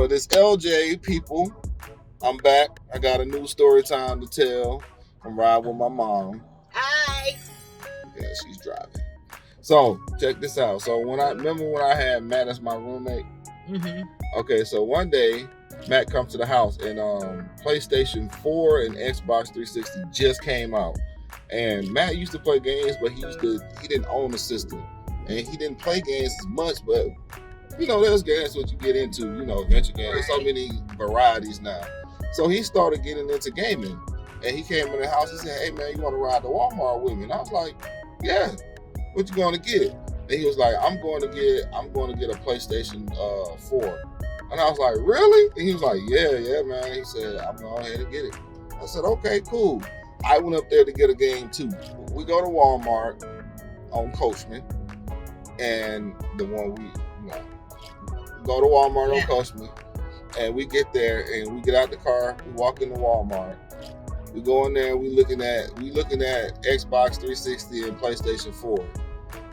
So this LJ people, I'm back. I got a new story time to tell. I'm riding with my mom. Hi. Yeah, she's driving. So check this out. So when I had Matt as my roommate. Mm-hmm. Okay, so one day Matt comes to the house and PlayStation 4 and Xbox 360 just came out. And Matt used to play games, but he didn't own the system. And he didn't play games as much, but there's games what you get into, adventure games. There's so many varieties now. So he started getting into gaming. And he came in the house and said, "Hey man, you want to ride to Walmart with me?" And I was like, "Yeah, what you going to get?" And he was like, I'm going to get a PlayStation 4. And I was like, "Really?" And he was like, yeah, man. He said, "I'm going ahead and get it." I said, "Okay, cool." I went up there to get a game too. We go to Walmart on Coachman, and the one we go to Walmart on Coachman, and we get there and we get out the car. We walk into Walmart. We go in there. We looking at Xbox 360 and PlayStation 4.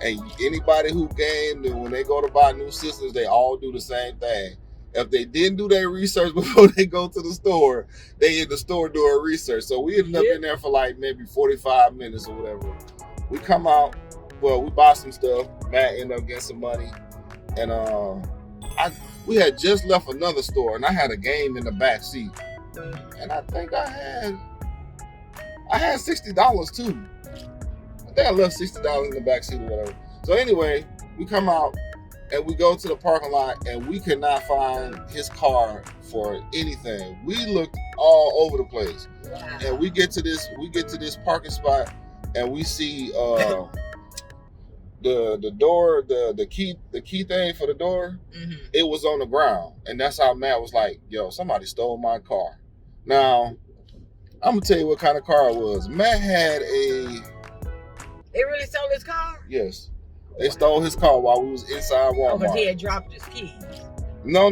And anybody who gamed, and when they go to buy new systems, they all do the same thing. If they didn't do their research before they go to the store, they in the store doing research. So we ended up in there for like maybe 45 minutes or whatever. We come out, we buy some stuff. Matt ended up getting some money. And we had just left another store, and I had a game in the back seat. And I think I had $60 too. I think I left $60 in the back seat or whatever. So anyway, we come out and we go to the parking lot, and we could not find his car for anything. We looked all over the place. Wow. And we get to this parking spot, and we see the door, the key thing for the door. Mm-hmm. It was on the ground, and that's how Matt was like, "Yo, somebody stole my car." Now, I'm gonna tell you what kind of car it was. Matt had a. They really stole his car? Yes. They stole his car while we was inside Walmart. Because he had dropped his keys. No.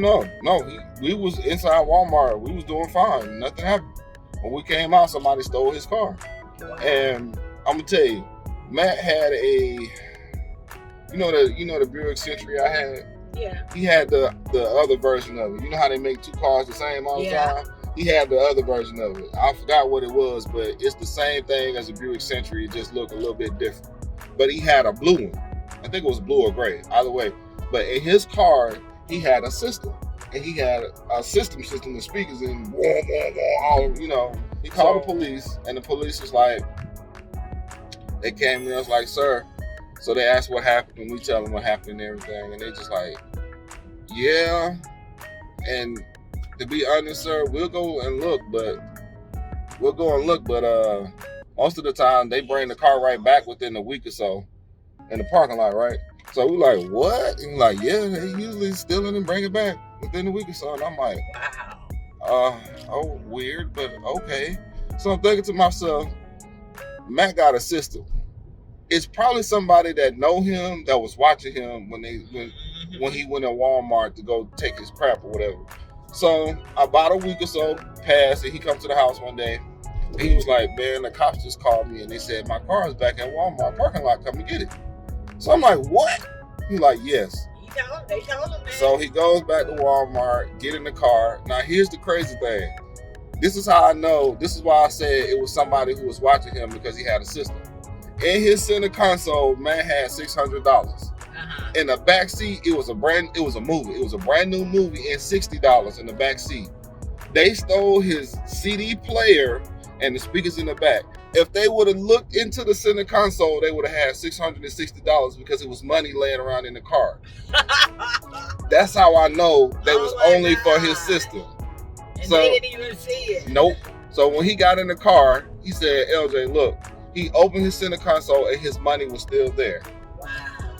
We was inside Walmart. We was doing fine. Nothing happened. When we came out, somebody stole his car. Wow. And I'm gonna tell you, Matt had a the Buick Century I had? Yeah. He had the other version of it. You know how they make two cars the same all the time? He had the other version of it. I forgot what it was, but it's the same thing as a Buick Century. It just looked a little bit different. But he had a blue one. I think it was blue or gray, either way. But in his car, he had a system. And he had a system with speakers and He called the police, and the police was like, they came and I was like, "Sir." So they asked what happened, and we tell them what happened and everything. And they just like, "Yeah." And to be honest, sir, we'll go and look, but most of the time they bring the car right back within a week or so in the parking lot, right? So we like, "What?" And like, "Yeah, they usually steal it and bring it back within a week or so." And I'm like, "Wow. Oh, weird, but okay." So I'm thinking to myself, Matt got a system. It's probably somebody that know him, that was watching him when he went to Walmart to go take his crap or whatever. So about a week or so passed, and he comes to the house one day, and he was like, "Man, the cops just called me, and they said my car is back at Walmart parking lot. Come and get it." So I'm like, "What?" He's like, "Yes." They told him, man. So he goes back to Walmart, get in the car. Now here's the crazy thing. This is how I know. This is why I said it was somebody who was watching him, because he had a system. In his center console, man had $600. In the back seat, it was a movie. It was a brand new movie, and $60 in the back seat. They stole his CD player and the speakers in the back. If they would have looked into the center console, they would have had $660 because it was money laying around in the car. That's how I know they was only for his system. And they didn't even see it. Nope. So when he got in the car, he said, "LJ, look." He opened his center console and his money was still there. Wow.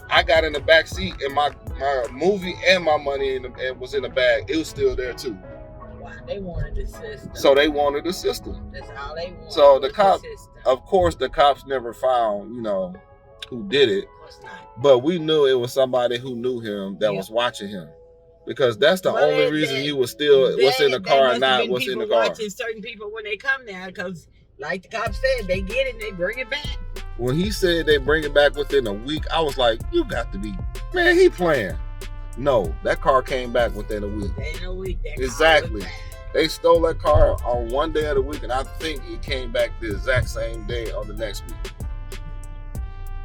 I got in the back seat and my movie and my money was in the bag. It was still there too. Wow, they wanted the system. So they wanted the system. That's all they wanted. So the cops never found, who did it. Of course not. But we knew it was somebody who knew him that was watching him. Because that's the only reason you was still what's in the car and not what's in the car. Watching certain people when they come there, because like the cops said, they get it and they bring it back. When he said they bring it back within a week, I was like, "You got to be, man, he playing." No, that car came back within a week. Within a week, that Exactly. car was back. They stole that car on one day of the week, and I think it came back the exact same day on the next week.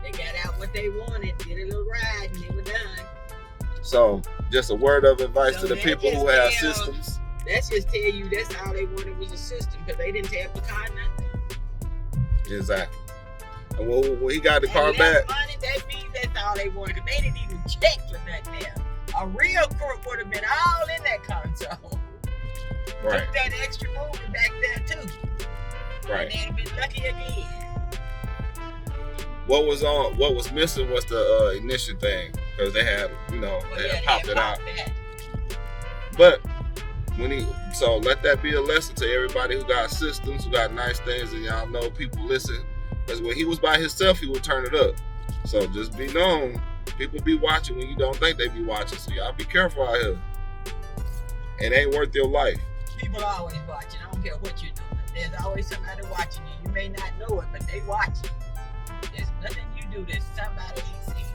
They got out what they wanted, did a little ride, and they were done. So, just a word of advice to the that people who just have tells- systems. Let's just tell you that's all they wanted was a system, because they didn't have the car nothing. Exactly. And when he got the And car less back, money, that means that's all they wanted, because they didn't even check for nothing there. A real crook would have been all in that console. right, Put that extra movie back there too. right. And they'd have been lucky again. What was missing was the ignition thing, because they had, Well, they yeah, had popped it out. that. But so let that be a lesson to everybody who got systems, who got nice things, and y'all know people listen. Because when he was by himself, he would turn it up. So just be known, people be watching when you don't think they be watching. So y'all be careful out here. It ain't worth your life. People are always watching. I don't care what you're doing. There's always somebody watching you. You may not know it, but they watching. There's nothing you do that somebody ain't seen.